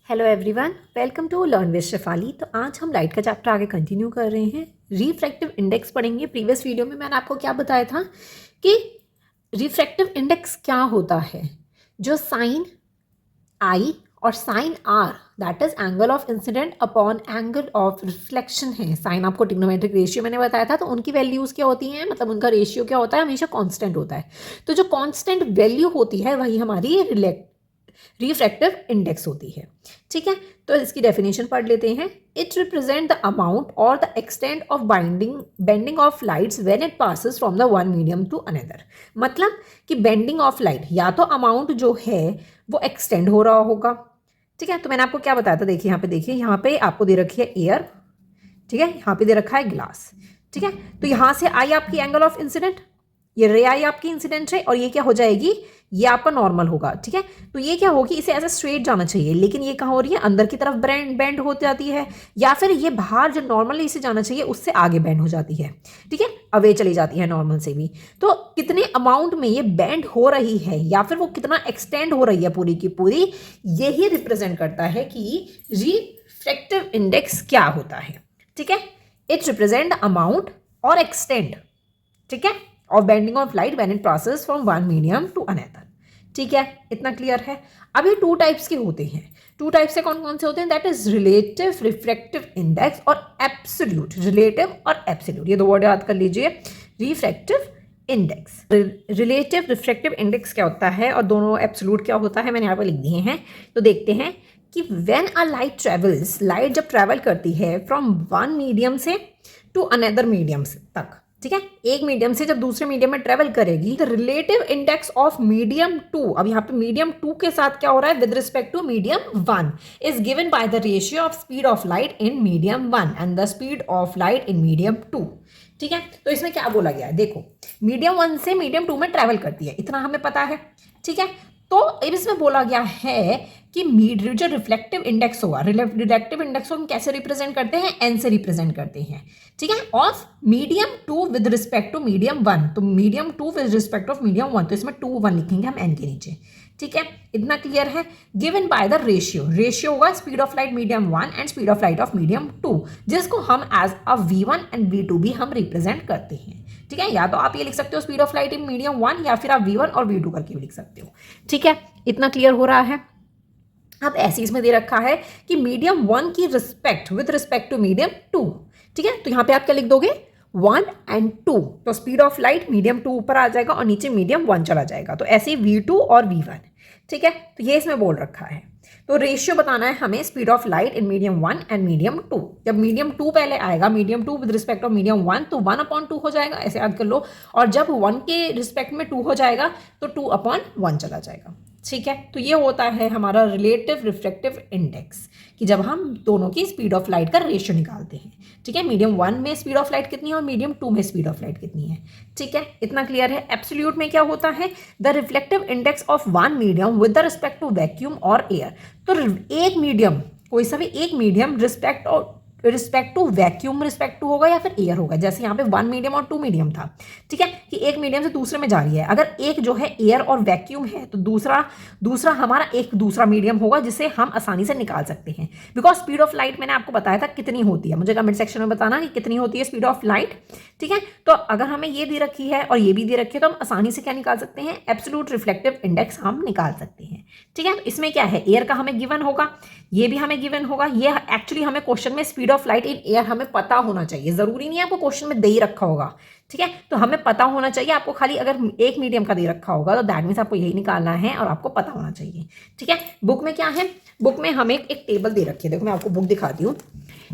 Hello everyone, welcome to learn with Shefali. तो आज हम लाइट का चैप्टर आगे कंटिन्यू कर रहे हैं। रिफ्रैक्टिव इंडेक्स पढ़ेंगे। प्रीवियस वीडियो में मैंने आपको क्या बताया था कि रिफ्रैक्टिव इंडेक्स क्या होता है। जो साइन आई और sine R that is angle of incident upon angle of reflection है। साइन आपको ट्रिग्नोमेट्रिक रेशियो मैंने बताया था, तो उनकी वैल्यूज क्या होती हैं, मतलब उनका रेशियो क्या होता है, हमेशा कांस्टेंट होता है। तो जो कांस्टेंट वैल्यू होती है वही हमारी रिफ्रैक्टिव इंडेक्स होती है। ठीक है, तो इसकी डेफिनेशन पढ़ लेते हैं। इट रिप्रेजेंट द अमाउंट और the extent of bending of lights when it passes from the one medium to another. मतलब कि बेंडिंग ऑफ लाइट, या तो अमाउंट जो है वो एक्सटेंड हो रहा होगा। ठीक है, तो मैंने आपको क्या बताया था, देखिए यहाँ पे, देखिए यहाँ पे आपको दे रखी है एयर, ठीक है, यहाँ पे दे रखा है ग्लास। ठीक है, तो यहाँ से आई आपकी एंगल ऑफ इंसिडेंट, ये रे आई आपकी इंसिडेंट है, और ये क्या हो जाएगी, ये आपका नॉर्मल होगा। ठीक है, तो ये क्या होगी, इसे ऐसे स्ट्रेट जाना चाहिए, लेकिन ये कहाँ हो रही है, अंदर की तरफ बेंड हो जाती है, या फिर ये बाहर जो नॉर्मल इसे जाना चाहिए उससे आगे बेंड हो जाती है। ठीक है, अवे चली जाती है नॉर्मल से भी। तो कितने अमाउंट में ये बेंड हो रही है या फिर वो कितना एक्सटेंड हो रही है पूरी की पूरी, यही रिप्रेजेंट करता है कि रिफ्रैक्टिव इंडेक्स क्या होता है। ठीक है, इट रिप्रेजेंट द अमाउंट और एक्सटेंड, ठीक है, of bending of light when it passes from one medium to another. ठीक है, इतना क्लियर है। अब ये टू टाइप्स के होते हैं। टू टाइप्स से कौन कौन से होते हैं, that is relative refractive index और एब्सोल्यूट। रिलेटिव और एब्सोल्यूट, ये दो वर्ड याद कर लीजिए। Refractive index, relative refractive index क्या होता है और दोनों एब्सोल्यूट क्या होता है, मैंने यहाँ पर लिख दिए हैं। तो देखते हैं कि when a light travels, light जब ट्रेवल करती है फ्रॉम वन मीडियम से टू अनदर मीडियम तक, ठीक है, एक मीडियम से जब दूसरे मीडियम में ट्रेवल करेगी, the relative index of medium 2, अब यहाँ पे मीडियम 2 के साथ क्या हो रहा है, with respect to medium 1 is given by the ratio of speed of light in medium 1 and the speed of light in medium 2। ठीक है, तो इसमें क्या बोला गया है, देखो मीडियम 1 से मीडियम 2 में ट्रेवल करती है, इतना हमें पता है। ठीक है, तो अब इसमें बोला गया है कि जो रिफ्लेक्टिव इंडेक्स होगा, रिफ्लेक्टिव इंडेक्स को हम कैसे रिप्रेजेंट करते हैं, एन से रिप्रेजेंट करते हैं। ठीक है, of medium 2 with respect to medium 1, तो medium 2 with respect of medium 1, तो इसमें 2 1 लिखेंगे हम एन के नीचे। ठीक है, इतना क्लियर है। Given by the ratio, ratio होगा speed of light medium 1 and speed of light of medium 2, जिसको हम as a v1 and v2 भी हम रिप्रेजेंट करते हैं। ठीक है, या तो आप ये लिख सकते हो speed of light in medium 1, या फिर आप v1 और v2 करके भी लिख सकते हो। ठीक है, इतना क्लियर हो रहा है। अब ऐसे इसमें दे रखा है कि मीडियम 1 की respect with respect to medium 2। ठीक है, तो यहाँ पे आप क्या लिख दोगे, 1 एंड 2, तो स्पीड ऑफ लाइट मीडियम 2 ऊपर आ जाएगा और नीचे मीडियम 1 चला जाएगा, तो ऐसे ही v2 और v1। ठीक है, तो ये इसमें बोल रखा है। तो रेशियो बताना है हमें speed of light in medium 1 and medium 2। जब मीडियम 2 पहले आएगा, medium 2 with respect of medium 1, तो 1/2 हो जाएगा, ऐसे याद कर लो। और जब 1 के रिस्पेक्ट में 2 हो जाएगा तो 2/1 चला जाएगा। ठीक है, तो ये होता है हमारा रिलेटिव रिफ्रैक्टिव इंडेक्स, कि जब हम दोनों की स्पीड ऑफ लाइट का रेशियो निकालते हैं। ठीक है, मीडियम 1 में स्पीड ऑफ लाइट कितनी है और मीडियम 2 में स्पीड ऑफ लाइट कितनी है। ठीक है, इतना क्लियर है। एब्सोल्यूट में क्या होता है, the reflective index of one medium with the respect to vacuum और एयर। तो एक मीडियम, कोई सा भी एक medium respect to vacuum respect to होगा या फिर एयर होगा। जैसे यहाँ पे 1 मीडियम और 2 मीडियम था। ठीक है, कि एक मीडियम से दूसरे में जा रही है, अगर एक जो है एयर और वैक्यूम है, तो दूसरा हमारा एक दूसरा मीडियम होगा जिसे हम आसानी से निकाल सकते हैं। बिकॉज स्पीड ऑफ लाइट मैंने आपको बताया था कितनी होती है, मुझे कमेंट सेक्शन में बताना कि कितनी होती है स्पीड ऑफ लाइट। ठीक है, तो अगर हमें ये दे रखी है और ये भी दे रखी है, तो हम आसानी से क्या निकाल सकते हैं, एब्सोल्यूट रिफ्लेक्टिव इंडेक्स हम निकाल सकते हैं। ठीक है, तो इसमें क्या है, एयर का हमें गिवन होगा, ये भी हमें गिवन होगा। ये एक्चुअली हमें क्वेश्चन में speed of light in air हमें पता होना चाहिए, जरूरी नहीं है आपको क्वेश्चन में दे ही रखा होगा। ठीक है, तो हमें पता होना चाहिए, आपको खाली अगर एक मीडियम का दे रखा होगा तो दैट मीन्स आपको यही निकालना है और आपको पता होना चाहिए। ठीक है, बुक में क्या है, बुक में हमें एक टेबल दे रखी है, देखो मैं आपको बुक दिखाती हूँ।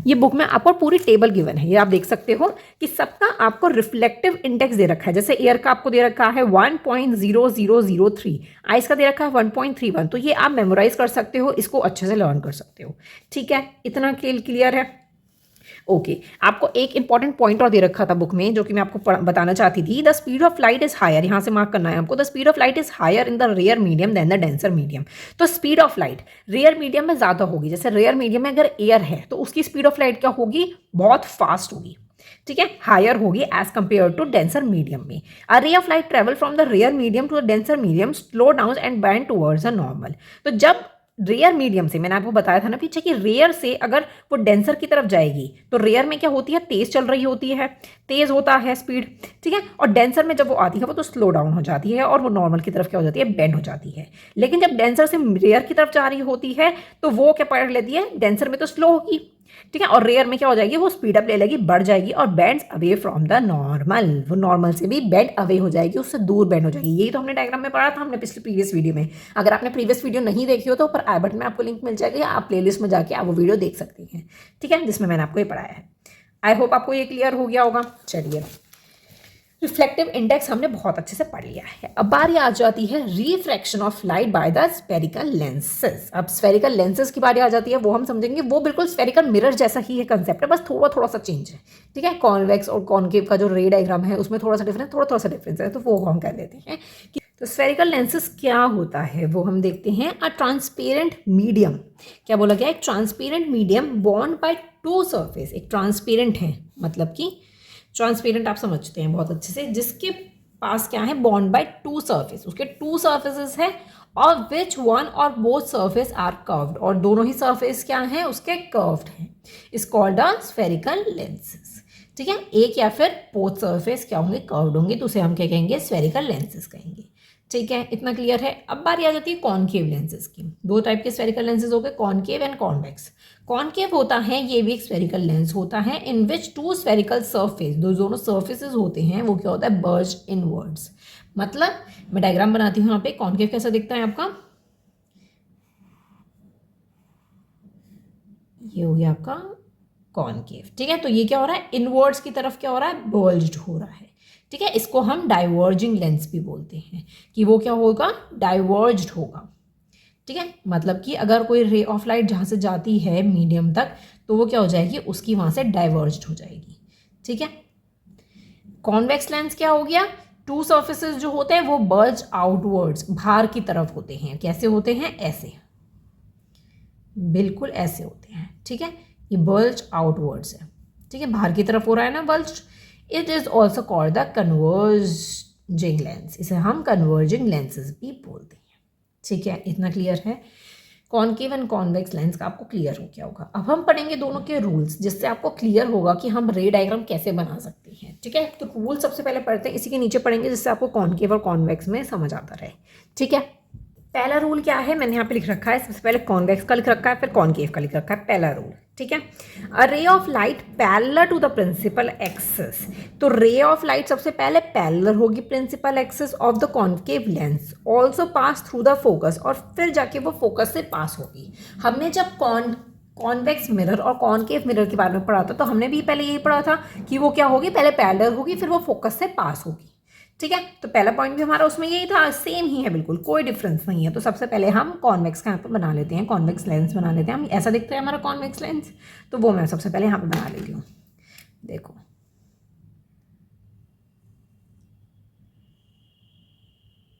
ये बुक में आपको पूरी टेबल गिवन है, ये आप देख सकते हो कि सबका आपको रिफ्लेक्टिव इंडेक्स दे रखा है। जैसे एयर का आपको दे रखा है 1.0003, आइस का दे रखा है 1.31, तो ये आप मेमोराइज कर सकते हो, इसको अच्छे से लर्न कर सकते हो। ठीक है, इतना क्लियर है। ओके, आपको एक इंपॉर्टेंट पॉइंट और दे रखा था बुक में, जो कि मैं आपको बताना चाहती थी। The speed of light is higher, यहाँ से मार्क करना है आपको। The speed of light is higher in the rare medium than the denser medium. तो speed of light rare medium में ज्यादा होगी। जैसे रेयर मीडियम में अगर एयर है तो उसकी स्पीड ऑफ लाइट क्या होगी, बहुत फास्ट होगी। ठीक है, हायर होगी as compare to denser medium में। A ray of light travel from the rare medium to the denser medium, slow down and bend towards the normal. तो जब रेयर मीडियम से, मैंने आपको बताया था ना पीछे कि रेयर से अगर वो डेंसर की तरफ जाएगी तो रेयर में क्या होती है, तेज चल रही होती है, तेज होता है स्पीड, ठीक है, और डेंसर में जब वो आती है वो तो स्लो डाउन हो जाती है और वो नॉर्मल की तरफ क्या हो जाती है, बेंड हो जाती है। लेकिन जब डेंसर से रेयर की तरफ जा रही होती है तो वो क्या पकड़ लेती है, डेंसर में तो स्लो होगी, ठीक है, और रेयर में क्या हो जाएगी, वो स्पीड अप ले लेगी, बढ़ जाएगी और bends away from the normal, वो नॉर्मल से भी बेंड अवे हो जाएगी, उससे दूर बेंड हो जाएगी। यही तो हमने डायग्राम में पढ़ा था हमने पिछले प्रीवियस वीडियो में। अगर आपने प्रीवियस वीडियो नहीं देखी हो तो ऊपर आई बटन में आपको लिंक मिल जाएगी, आप प्लेलिस्ट में जाके आप वो वीडियो देख सकती हैं, ठीक है, जिसमें मैंने आपको ये पढ़ाया है। आई होप आपको ये क्लियर हो गया होगा। चलिए, रिफ्लेक्टिव इंडेक्स हमने बहुत अच्छे से पढ़ लिया है। अब बारी आ जाती है refraction of light by the spherical lenses. अब स्फेरिकल लेंसेज की बारी आ जाती है, वो हम समझेंगे, वो बिल्कुल स्फेरिकल मिरर जैसा ही है कंसेप्ट है, बस थोड़ा थोड़ा सा चेंज है, ठीक है। कॉन्वेक्स और कॉनकेव का जो रे डायग्राम है उसमें थोड़ा सा डिफरेंस है, तो वो हम कह देते हैं कि तो स्फेरिकल लेंसेज क्या होता है वो हम देखते हैं। अ ट्रांसपेरेंट मीडियम, क्या बोला गया, एक transparent medium bond by two surface. एक ट्रांसपेरेंट है मतलब कि ट्रांसपेरेंट आप समझते हैं बहुत अच्छे से, जिसके पास क्या है, बॉन्ड बाय टू सरफेस, उसके टू सर्फेसेस है और विच वन और बोथ सरफेस आर कर्व्ड, और दोनों ही सरफेस क्या है, उसके कर्व्ड हैं, is called a spherical lenses, ठीक है। एक या फिर बोथ सरफेस क्या होंगे, कर्व्ड होंगे, तो उसे हम क्या कहेंगे, स्फेरिकल लेंसेज कहेंगे, ठीक है। इतना क्लियर है। अब बारी आ जाती है कॉनकेव लेंसेज की। दो टाइप के स्फेरिकल लेंसेज हो गए, कॉनकेव एंड कॉन्वेक्स। कॉनकेव होता है, ये भी एक स्फेरिकल लेंस होता है, इन विच टू स्फेरिकल सरफेस, दोनों सर्फेसेस होते हैं, वो क्या होता है, बर्ज इनवर्ड्स। मतलब मैं डायग्राम बनाती हूँ यहाँ पे, कॉनकेव कैसा दिखता है आपका, ये हो गया आपका कॉनकेव, ठीक है। तो ये क्या हो रहा है, इनवर्ड्स की तरफ क्या हो रहा है, बर्ज्ड हो रहा है, ठीक है। इसको हम डाइवर्जिंग लेंस भी बोलते हैं, कि वो क्या होगा, डाइवर्ज्ड होगा, ठीक है। मतलब कि अगर कोई रे ऑफ लाइट जहाँ से जाती है मीडियम तक, तो वो क्या हो जाएगी, उसकी वहाँ से डाइवर्ज्ड हो जाएगी, ठीक है। कॉन्वेक्स लेंस क्या हो गया, टू सर्फेसेस जो होते हैं वो बर्ज आउटवर्ड्स, बाहर की तरफ होते हैं। कैसे होते हैं, ऐसे, बिल्कुल ऐसे होते हैं, ठीक है। ये बल्ज आउटवर्ड्स है, ठीक है, बाहर की तरफ हो रहा है ना bulge. It is also called the converging lens, इसे हम कन्वर्जिंग लेंसेज भी बोलते हैं, ठीक है। इतना क्लियर है। कॉनकेव एंड कॉन्वेक्स लेंस का आपको क्लियर हो गया होगा। अब हम पढ़ेंगे दोनों के रूल्स, जिससे आपको क्लियर होगा कि हम रे डायग्राम कैसे बना सकते हैं, ठीक है। तो रूल सबसे पहले पढ़ते हैं, इसी के नीचे पढ़ेंगे, जिससे आपको कॉनकेव और कॉन्वेक्स में समझ आता रहे, ठीक है। पहला रूल क्या है, मैंने यहाँ पे लिख रखा है, सबसे पहले कॉन्वेक्स का लिख रखा है, फिर कॉनकेव का लिख रखा है, पहला रूल, ठीक है। A ray of light parallel to the principal axis, तो रे ऑफ लाइट सबसे पहले पैरेलल होगी principal axis of the concave lens, also pass through the focus, और फिर जाके वो फोकस से पास होगी। हमने जब कॉन्वेक्स मिरर और कॉनकेव मिरर के बारे में पढ़ा था, तो हमने भी पहले यही पढ़ा था कि वो क्या होगी, पहले पैरेलल होगी, फिर वो फोकस से पास होगी, ठीक है। तो पहला पॉइंट भी हमारा उसमें यही था, सेम ही है, बिल्कुल कोई डिफरेंस नहीं है। तो सबसे पहले हम कॉन्वेक्स का यहाँ पर बना लेते हैं, कॉन्वेक्स लेंस बना लेते हैं हम, ऐसा दिखता है हमारा कॉन्वेक्स लेंस, तो वो मैं सबसे पहले यहाँ पे बना लेती हूँ। देखो,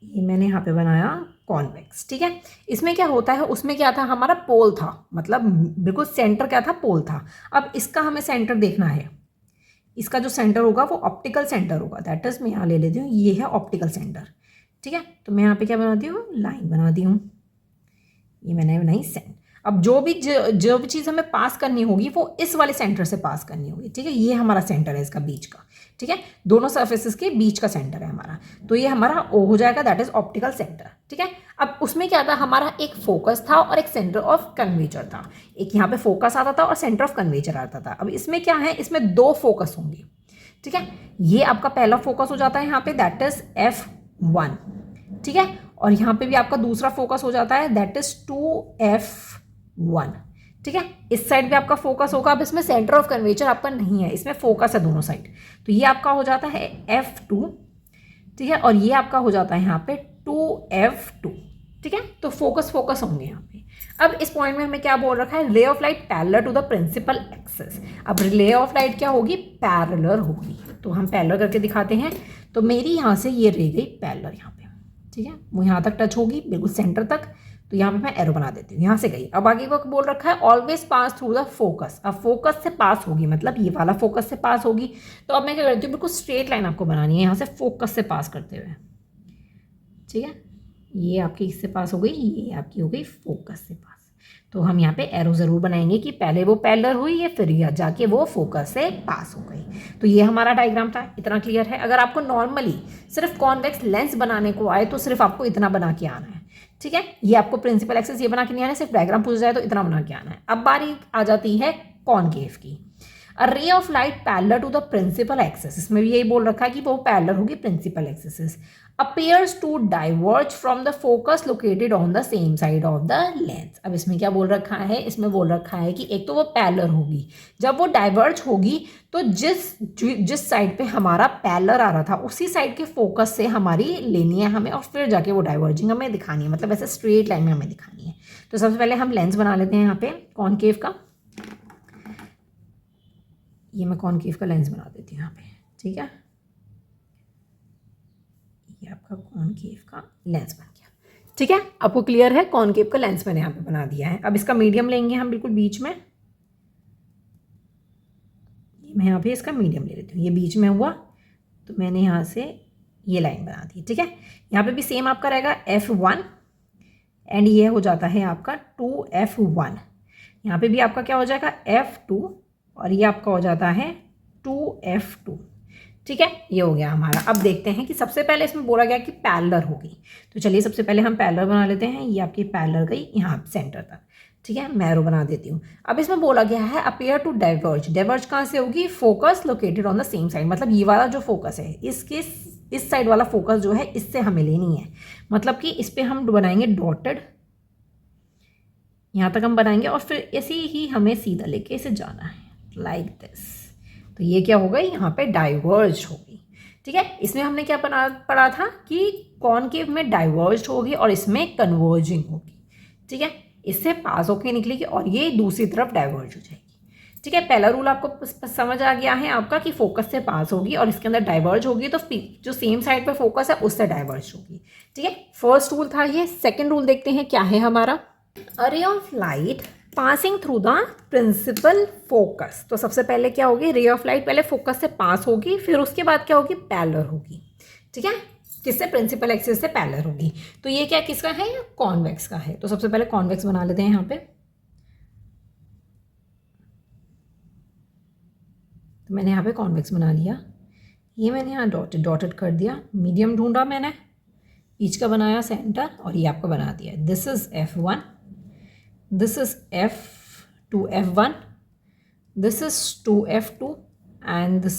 ये मैंने यहाँ पे बनाया कॉन्वेक्स, ठीक है। इसमें क्या होता है, उसमें क्या था, हमारा पोल था, मतलब बिल्कुल सेंटर क्या था, पोल था। अब इसका हमें सेंटर देखना है, इसका जो सेंटर होगा वो ऑप्टिकल सेंटर होगा, दैट इज मैं यहाँ ले लेती हूँ, ये है ऑप्टिकल सेंटर, ठीक है। तो मैं यहाँ पे क्या बनाती हूँ, लाइन बनाती हूँ, ये मैंने बनाई सेंट। अब जो भी चीज़ हमें पास करनी होगी वो इस वाले सेंटर से पास करनी होगी, ठीक है। ये हमारा सेंटर है इसका बीच का, ठीक है, दोनों सर्फेसिस के बीच का सेंटर है हमारा, तो ये हमारा ओ हो जाएगा, दैट इज ऑप्टिकल सेंटर, ठीक है। अब उसमें क्या था, हमारा एक फोकस था और एक सेंटर ऑफ कन्वेचर था, एक यहाँ पे फोकस आता था और सेंटर ऑफ कन्वेचर आता था। अब इसमें क्या है, इसमें दो फोकस होंगे, ठीक है। ये आपका पहला फोकस हो जाता है यहाँ पे, दैट इज F1, ठीक है, और यहाँ पे भी आपका दूसरा फोकस हो जाता है, दैट इज 2F1, ठीक है। इस साइड भी आपका फोकस होगा। अब इसमें सेंटर ऑफ कन्वेचर आपका नहीं है, इसमें फोकस है दोनों साइड, तो ये आपका हो जाता है F2, ठीक है, और ये आपका हो जाता है यहाँ पे 2F2, ठीक है। तो फोकस होंगे यहाँ पे। अब इस पॉइंट में हमें क्या बोल रखा है, ray of light parallel to the principal axis. अब रे ऑफ लाइट क्या होगी, पैरेलल होगी, तो हम पैरेलल करके दिखाते हैं। तो मेरी यहाँ से ये रह गई पैरेलल यहाँ पे, ठीक है, वो यहाँ तक टच होगी, बिल्कुल सेंटर तक, तो यहाँ पे मैं एरो बना देती हूँ, यहाँ से गई। अब आगे को बोल रखा है always pass through the focus, अब फोकस से पास होगी, मतलब ये वाला फोकस से पास होगी। तो अब मैं क्या करती हूँ, बिल्कुल स्ट्रेट लाइन आपको बनानी है यहाँ से फोकस से पास करते हुए, ठीक है। ये आपकी इससे पास हो गई, ये आपकी हो गई फोकस से पास, तो हम यहाँ पे एरो ज़रूर बनाएंगे कि पहले वो पैरेलल हुई या फिर या जाके वो फोकस से पास हो गई। तो ये हमारा डायग्राम था। इतना क्लियर है। अगर आपको नॉर्मली सिर्फ कॉन्वेक्स लेंस बनाने को आए तो सिर्फ आपको इतना बना के आना है, ठीक है। ये आपको प्रिंसिपल एक्सिस ये बना के नहीं आना है, सिर्फ डायग्राम पूछा जाए तो इतना बना के आना है। अब बारी आ जाती है कॉनकेव की। A ray of light parallel to the principal axis, इसमें भी यही बोल रखा है कि वो पैरेलल होगी principal axis, appears to diverge from the focus located on the same side of the lens। अब इसमें क्या बोल रखा है, इसमें बोल रखा है कि एक तो वो पैरेलल होगी, जब वो डाइवर्ज होगी तो जिस साइड पे हमारा पैरेलल आ रहा था उसी साइड के फोकस से हमारी लेनी है हमें, और फिर जाके वो डाइवर्जिंग हमें दिखानी है, मतलब ऐसे स्ट्रेट लाइन में हमें दिखानी है। तो सबसे पहले हम लेंस बना लेते हैं यहाँ पे कॉनकेव का। ये मैं कॉनकेव का लेंस बना देती हूँ यहाँ पे, ठीक है। ये आपका कॉनकेव का लेंस बन गया, ठीक है। आपको क्लियर है, कॉनकेव का लेंस मैंने यहाँ पे बना दिया है। अब इसका मीडियम लेंगे हम बिल्कुल बीच में। मैं यहाँ पे इसका मीडियम ले लेती हूँ, ये बीच में हुआ तो मैंने यहाँ से ये लाइन बना दी, ठीक है। यहाँ पे भी सेम आपका रहेगा F1 एंड ये हो जाता है आपका 2F1। यहाँ पे भी आपका क्या हो जाएगा F2 और ये आपका हो जाता है 2F2, ठीक है। ये हो गया हमारा। अब देखते हैं कि सबसे पहले इसमें बोला गया कि पैरेलल होगी, तो चलिए सबसे पहले हम पैरेलल बना लेते हैं। ये आपकी पैरेलल गई यहाँ सेंटर तक, ठीक है। मैं एरो बना देती हूँ। अब इसमें बोला गया है अपीयर टू डाइवर्ज। डाइवर्ज कहाँ से होगी, focus located on the same side, मतलब ये वाला जो फोकस है इसके इस साइड वाला फोकस जो है इससे हमें लेनी है, मतलब कि इस पर हम बनाएंगे डॉटेड, यहाँ तक हम बनाएंगे और फिर ऐसे ही हमें सीधा लेके इसे जाना है लाइक दिस। तो ये क्या हो गई, यहाँ पे डाइवर्ज होगी, ठीक है। इसमें हमने क्या पढ़ा था कि कॉनकेव में डाइवर्ज होगी और इसमें कन्वर्जिंग होगी, ठीक है। इससे पास होके निकलेगी और ये दूसरी तरफ डाइवर्ज हो जाएगी, ठीक है। पहला रूल आपको समझ आ गया है आपका कि फोकस से पास होगी और इसके अंदर डाइवर्ज होगी तो जो सेम साइड पे फोकस है उससे डाइवर्ज होगी, ठीक है। फर्स्ट रूल था ये। सेकेंड रूल देखते हैं क्या है हमारा। A ray of light passing through the principal focus. तो सबसे पहले क्या होगी, रे ऑफ लाइट पहले फोकस से पास होगी, फिर उसके बाद क्या होगी, पैरेलल होगी, ठीक है। किससे, प्रिंसिपल एक्सिस से पैरेलल होगी। तो ये क्या किसका है, कॉन्वेक्स का है। तो सबसे पहले कॉन्वेक्स बना लेते हैं यहाँ पे। तो मैंने यहाँ पे कॉन्वेक्स बना लिया। ये मैंने यहाँ डॉटेड कर दिया। मीडियम ढूंढा मैंने, बीच का बनाया सेंटर और ये आपका बना दिया। This is F1, this is F2F1, this is 2F2 and this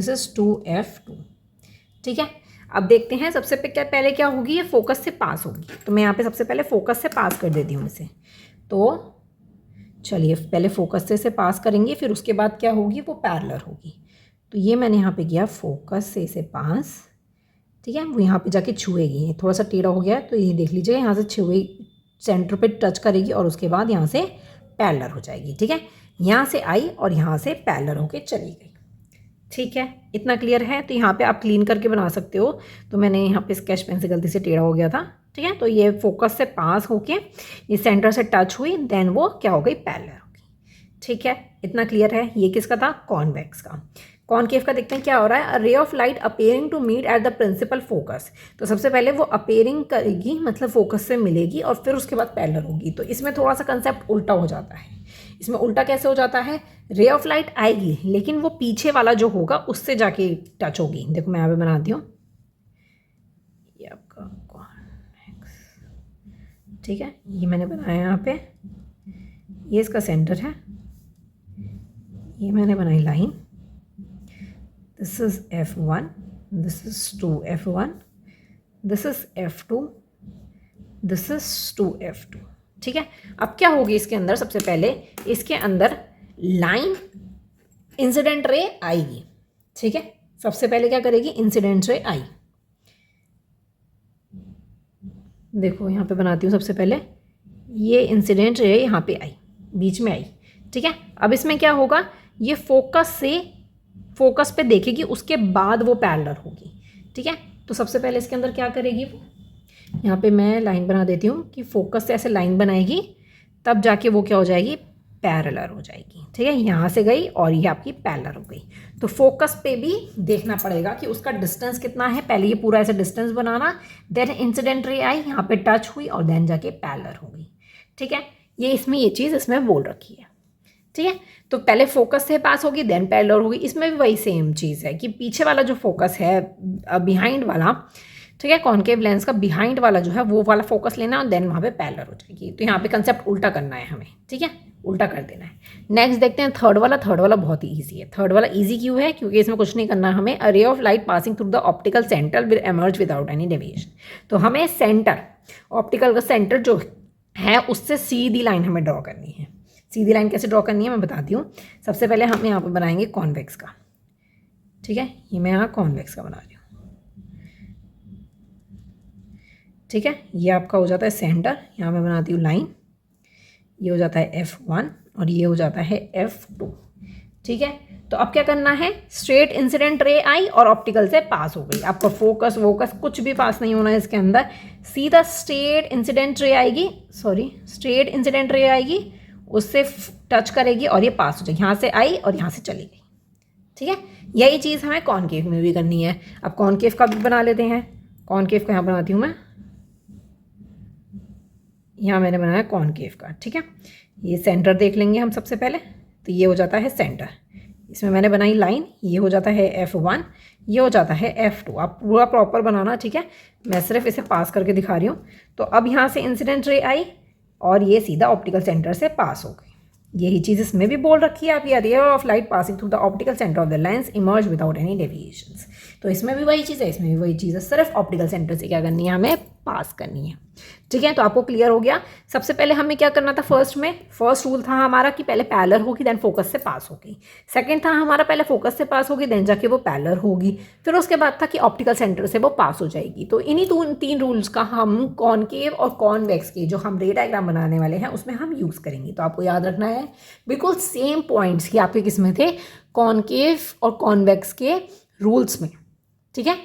is 2F2, ठीक है। अब देखते हैं सबसे पहले क्या होगी, ये फोकस से पास होगी। तो मैं यहाँ पे सबसे पहले फोकस से पास कर देती हूँ इसे। तो चलिए पहले फोकस से पास करेंगे, फिर उसके बाद क्या होगी, वो पैरेलल होगी। तो ये मैंने यहाँ पे किया फोकस से इसे पास, ठीक है। वो यहाँ पे जाके छुएगी, थोड़ा सा टेढ़ा हो गया है तो ये देख लीजिए, यहाँ से छुएगी, सेंटर पे टच करेगी और उसके बाद यहाँ से पैरेलल हो जाएगी, ठीक है। यहाँ से आई और यहाँ से पैरेलल होके चली गई, ठीक है। इतना क्लियर है। तो यहाँ पे आप क्लीन करके बना सकते हो। तो मैंने यहाँ पे स्केच पेन से गलती से टेढ़ा हो गया था, ठीक है। तो ये फोकस से पास होके ये सेंटर से टच हुई, देन वो क्या हो गई, पैरेलल हो गई, ठीक है। इतना क्लियर है। ये किसका था, कॉन्वेक्स का। कॉनकेव का देखते हैं क्या हो रहा है। A ray of light appearing to meet at the principal focus. तो सबसे पहले वो अपेयरिंग करेगी, मतलब फोकस से मिलेगी और फिर उसके बाद पैरेलल होगी। तो इसमें थोड़ा सा कंसेप्ट उल्टा हो जाता है। इसमें उल्टा कैसे हो जाता है, रे ऑफ लाइट आएगी लेकिन वो पीछे वाला जो होगा उससे जाके टच होगी। देखो मैं यहाँ पे बनाती हूँ, ये आपका कॉन्वेक्स, ठीक है। ये मैंने बनाया यहाँ पे, ये इसका सेंटर है, ये मैंने बनाई line. This is F1, this is 2F1, this is F2, this is 2F2, ठीक है। अब क्या होगी इसके अंदर, सबसे पहले इसके अंदर लाइन इंसिडेंट रे आएगी, ठीक है। सबसे पहले क्या करेगी, इंसिडेंट रे आई। देखो यहाँ पे बनाती हूँ सबसे पहले, ये इंसिडेंट रे यहाँ पे आई, बीच में आई, ठीक है। अब इसमें क्या होगा, ये फोकस पे देखेगी, उसके बाद वो पैरेलल होगी, ठीक है। तो सबसे पहले इसके अंदर क्या करेगी वो, यहाँ पे मैं लाइन बना देती हूँ कि फोकस से ऐसे लाइन बनाएगी, तब जाके वो क्या हो जाएगी, पैरेलल हो जाएगी, ठीक है। यहाँ से गई और ये आपकी पैरेलल हो गई। तो फोकस पे भी देखना पड़ेगा कि उसका डिस्टेंस कितना है। पहले ये पूरा ऐसे डिस्टेंस बनाना, देन इंसिडेंट रे आई, यहाँ पे टच हुई और देन जाके पैरेलल हो गई, ठीक है। ये चीज़ इसमें बोल रखी है, ठीक है। तो पहले फोकस से पास होगी, देन पैरेलल होगी। इसमें भी वही सेम चीज़ है कि पीछे वाला जो फोकस है, बिहाइंड वाला, ठीक है, कॉन्केव लेंस का बिहाइंड वाला जो है वो वाला फोकस लेना और देन वहाँ पे पैरेलल हो जाएगी। तो यहाँ पे कंसेप्ट उल्टा करना है हमें, ठीक है, उल्टा कर देना है। नेक्स्ट देखते हैं थर्ड वाला। थर्ड वाला बहुत ही ईजी है। थर्ड वाला ईजी क्यों है? क्योंकि इसमें कुछ नहीं करना है हमें। A ray of light passing through the optical centre will emerge without any deviation. तो हमें सेंटर, ऑप्टिकल का सेंटर जो है उससे सीधी लाइन हमें ड्रॉ करनी है। सीधी लाइन कैसे ड्रॉ करनी है मैं बताती हूँ। सबसे पहले हम यहाँ पर बनाएंगे कॉन्वेक्स का, ठीक है। ये मैं यहाँ कॉन्वेक्स का बना रही हूँ, ठीक है। ये आपका हो जाता है सेंटर, यहाँ मैं बनाती हूँ लाइन, ये हो जाता है F1 और ये हो जाता है F2, ठीक है। तो अब क्या करना है, स्ट्रेट इंसिडेंट रे आई और ऑप्टिकल से पास हो गई। आपका फोकस वोकस कुछ भी पास नहीं होना है इसके अंदर, सीधा स्ट्रेट इंसिडेंट रे आएगी, स्ट्रेट इंसिडेंट रे आएगी, उससे टच करेगी और ये पास हो जाएगी। यहाँ से आई और यहाँ से चली गई, ठीक है। यही चीज़ हमें कॉनकेव में भी करनी है। अब कॉनकेव का भी बना लेते हैं। कॉनकेव का यहाँ बनाती हूँ मैं, यहाँ मैंने बनाया कॉनकेव का, ठीक है। ये सेंटर देख लेंगे हम सबसे पहले। तो ये हो जाता है सेंटर, इसमें मैंने बनाई लाइन, ये हो जाता है F1, ये हो जाता है F2। आप पूरा प्रॉपर बनाना, ठीक है। मैं सिर्फ इसे पास करके दिखा रही हूँ। तो अब यहाँ से इंसिडेंट रे आई और ये सीधा ऑप्टिकल सेंटर से पास हो गई। यही चीज़ इसमें भी बोल रखी है आपकी, रे of light passing through the optical centre of the lens emerge without any deviations. तो इसमें भी वही चीज़ है, इसमें भी वही चीज़ है, सिर्फ ऑप्टिकल सेंटर से क्या करनी है, हमें पास करनी है, ठीक है। तो आपको क्लियर हो गया। सबसे पहले हमें क्या करना था, फर्स्ट रूल था हमारा कि पहले पैरेलल होगी देन फोकस से पास होगी। सेकंड था हमारा पहले फोकस से पास होगी देन जाके वो पैरेलल होगी। फिर उसके बाद था कि ऑप्टिकल सेंटर से वो पास हो जाएगी। तो इन्हीं तीन रूल्स का हम कॉनकेव और कॉन्वेक्स के जो हम रे डायग्राम बनाने वाले हैं उसमें हम यूज़ करेंगे। तो आपको याद रखना है बिल्कुल सेम पॉइंट्स कि आपके किस में थे, कॉनकेव और कॉन्वेक्स के रूल्स में, ठीक है,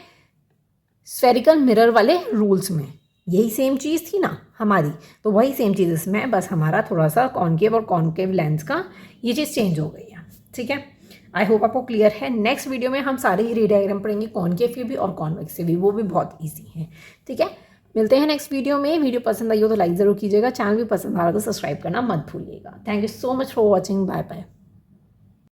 स्फेरिकल मिरर वाले रूल्स में यही सेम चीज़ थी ना हमारी। तो वही सेम चीज़ इसमें, बस हमारा थोड़ा सा कॉनकेव और कॉनकेव लेंस का ये चीज़ चेंज हो गई है, ठीक है। आई होप आपको क्लियर है। नेक्स्ट वीडियो में हम सारे ही रे डायग्राम पढ़ेंगे, कॉनकेव के भी और कॉन्वेक्स से भी, वो भी बहुत ईजी है, ठीक है। मिलते हैं नेक्स्ट वीडियो में। वीडियो पसंद आई हो तो लाइक ज़रूर कीजिएगा, चैनल भी पसंद आ रहा तो सब्सक्राइब करना मत भूलिएगा। Thank you so much for watching, bye bye.